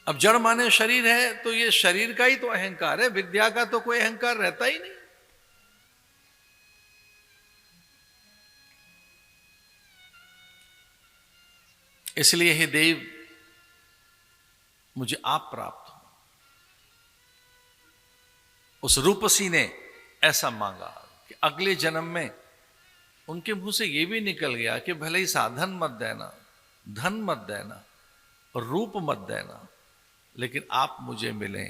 अब जड़ माने शरीर है तो ये शरीर का ही तो अहंकार है, विद्या का तो कोई अहंकार रहता ही नहीं। इसलिए हे देव मुझे आप प्राप्त हो। उस रूपसी ने ऐसा मांगा कि अगले जन्म में उनके मुंह से यह भी निकल गया कि भले ही साधन मत देना, धन मत देना और रूप मत देना, लेकिन आप मुझे मिले,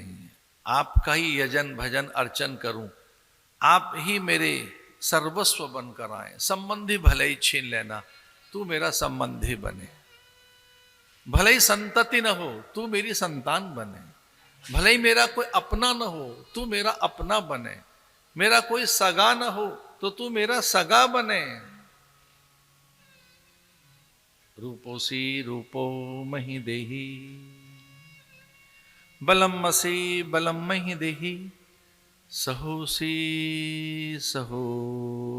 आपका ही यजन भजन अर्चन करूं, आप ही मेरे सर्वस्व बनकर आए। संबंधी भले ही छीन लेना, तू मेरा संबंधी बने। भले ही संतति न हो, तू मेरी संतान बने। भले ही मेरा कोई अपना न हो, तू मेरा अपना बने। मेरा कोई सगा न हो तो तू मेरा सगा बने। रूपोसी रूपो मही देही, बलम मसी बलम मही देही, सहोसी सहो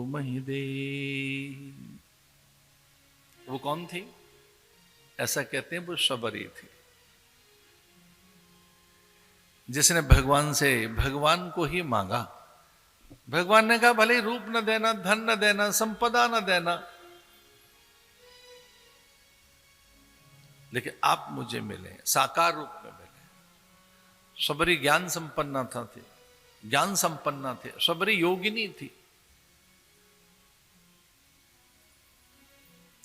मही दे। वो कौन थी? ऐसा कहते हैं वो शबरी थी, जिसने भगवान से भगवान को ही मांगा। भगवान ने कहा भले रूप न देना, धन न देना, संपदा न देना, लेकिन आप मुझे मिले, साकार रूप में मिले। शबरी ज्ञान संपन्ना थी, ज्ञान संपन्ना थे। शबरी योगिनी थी,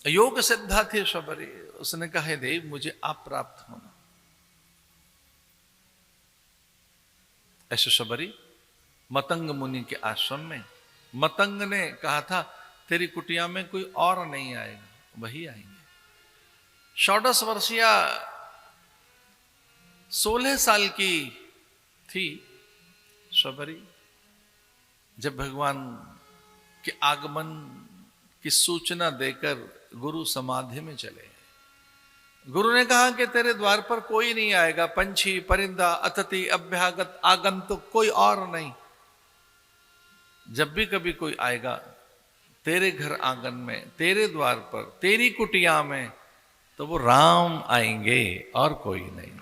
योग सिद्धा थे शबरी। उसने कहा हे देव मुझे आप प्राप्त होना। ऐसे शबरी मतंग मुनि के आश्रम में, मतंग ने कहा था तेरी कुटिया में कोई और नहीं आएगा, वही आएंगे। 16 वर्षीय 16 साल की थी शबरी जब भगवान के आगमन की सूचना देकर गुरु समाधि में चले। गुरु ने कहा कि तेरे द्वार पर कोई नहीं आएगा, पंछी परिंदा अतिथि अभ्यागत आगंतुक कोई और नहीं। जब भी कभी कोई आएगा तेरे घर आंगन में, तेरे द्वार पर, तेरी कुटिया में, तो वो राम आएंगे और कोई नहीं।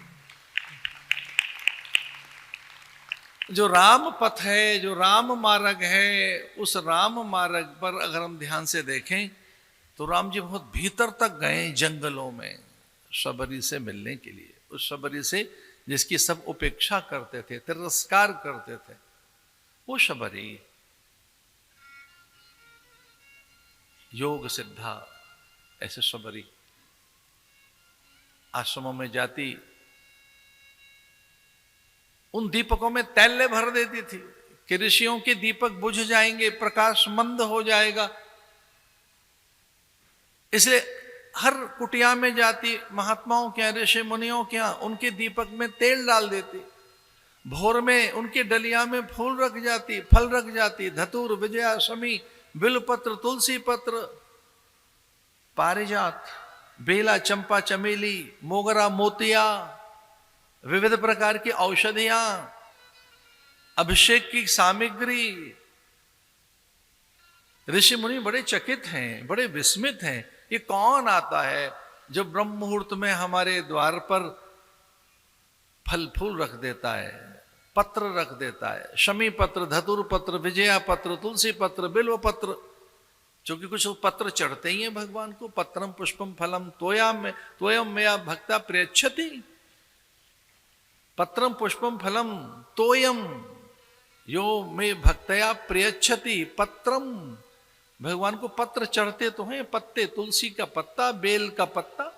जो राम पथ है, जो राम मार्ग है, उस राम मार्ग पर अगर हम ध्यान से देखें तो राम जी बहुत भीतर तक गए जंगलों में शबरी से मिलने के लिए। उस शबरी से जिसकी सब उपेक्षा करते थे, तिरस्कार करते थे, वो शबरी योग सिद्धा। ऐसे शबरी आश्रमों में जाती, उन दीपकों में तैले भर देती थी कि ऋषियों के दीपक बुझ जाएंगे, प्रकाश मंद हो जाएगा। इसलिए हर कुटिया में जाती, महात्माओं के यहाँ, ऋषि मुनियों के यहाँ, उनके दीपक में तेल डाल देती। भोर में उनके डलिया में फूल रख जाती, फल रख जाती, धतूर विजया शमी बिलपत्र तुलसी पत्र पारिजात बेला चंपा चमेली मोगरा मोतिया, विविध प्रकार की औषधियां, अभिषेक की सामग्री। ऋषि मुनि बड़े चकित हैं, बड़े विस्मित हैं। ये कौन आता है जो ब्रह्म मुहूर्त में हमारे द्वार पर फल फूल रख देता है, पत्र रख देता है, शमी पत्र, धतुर पत्र, विजया पत्र, तुलसी पत्र, बिल्व पत्र, क्योंकि कुछ पत्र चढ़ते ही हैं भगवान को। पत्रम पुष्पम फलम तोयम मया भक्ता प्रयच्छति। पत्रम पुष्पम फलम तोयम यो मे भक्तया प्रयच्छति। पत्रम, भगवान को पत्र चढ़ते तो हैं, पत्ते, तुलसी का पत्ता, बेल का पत्ता,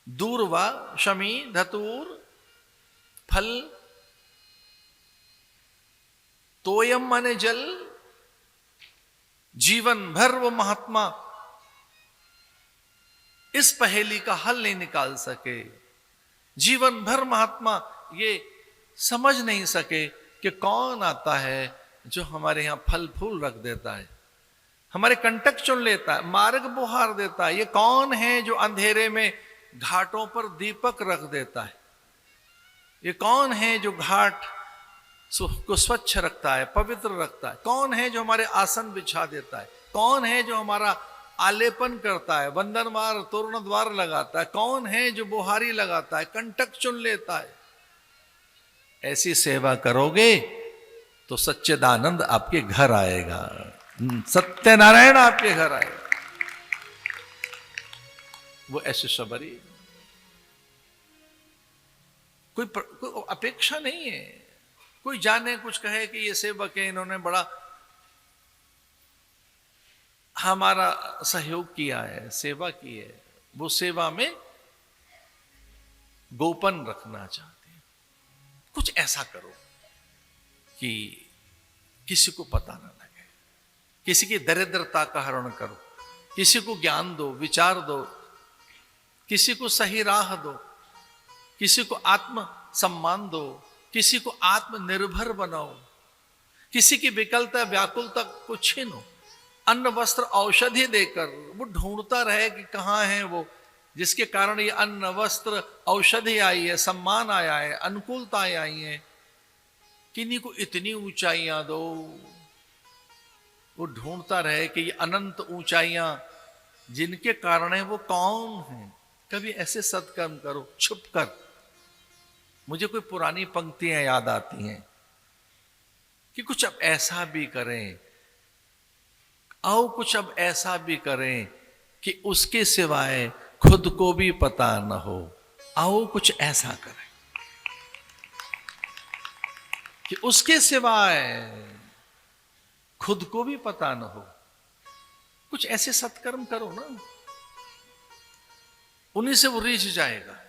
दूर्वा, शमी, धतूर, फल, तोयम माने जल। जीवन भर वो महात्मा इस पहेली का हल नहीं निकाल सके। जीवन भर महात्मा ये समझ नहीं सके कि कौन आता है जो हमारे यहां फल फूल रख देता है, हमारे कंटक चुन लेता है, मार्ग बुहार देता है। ये कौन है जो अंधेरे में घाटों पर दीपक रख देता है? ये कौन है जो घाट को स्वच्छ रखता है, पवित्र रखता है? कौन है जो हमारे आसन बिछा देता है? कौन है जो हमारा आलेपन करता है, बंधनवार तोरण द्वार लगाता है, कौन है जो बुहारी लगाता है, कंटक चुन लेता है। ऐसी सेवा करोगे तो सच्चिदानंद आपके घर आएगा, सत्यनारायण आपके घर आएगा। वो ऐसे सबरी, कोई अपेक्षा नहीं है। कोई जाने कुछ कहे कि ये सेवक है, इन्होंने बड़ा हमारा सहयोग किया है, सेवा की है, वो सेवा में गोपन रखना चाहते हैं। कुछ ऐसा करो कि किसी को पता ना लगे, किसी की दरिद्रता का हरण करो, किसी को ज्ञान दो, विचार दो, किसी को सही राह दो, किसी को आत्म सम्मान दो, किसी को आत्मनिर्भर बनाओ, किसी की विकलता व्याकुलता को छीनो, अन्न वस्त्र औषधि देकर वो ढूंढता रहे कि कहां है वो, जिसके कारण ये अन्न वस्त्र औषधि आई है, सम्मान आया है, अनुकूलताएं आई है। किन्हीं को इतनी ऊंचाइयां दो, वो ढूंढता रहे कि ये अनंत ऊंचाइयां जिनके कारण है वो कौन है। कभी ऐसे सत्कर्म करो छुप कर। मुझे कोई पुरानी पंक्तियां याद आती हैं कि कुछ अब ऐसा भी करें, आओ कुछ अब ऐसा भी करें कि उसके सिवाय खुद को भी पता न हो। आओ कुछ ऐसा करें कि उसके सिवाय खुद को भी पता न हो। कुछ ऐसे सत्कर्म करो ना, उन्हीं से वो रीझ जाएगा।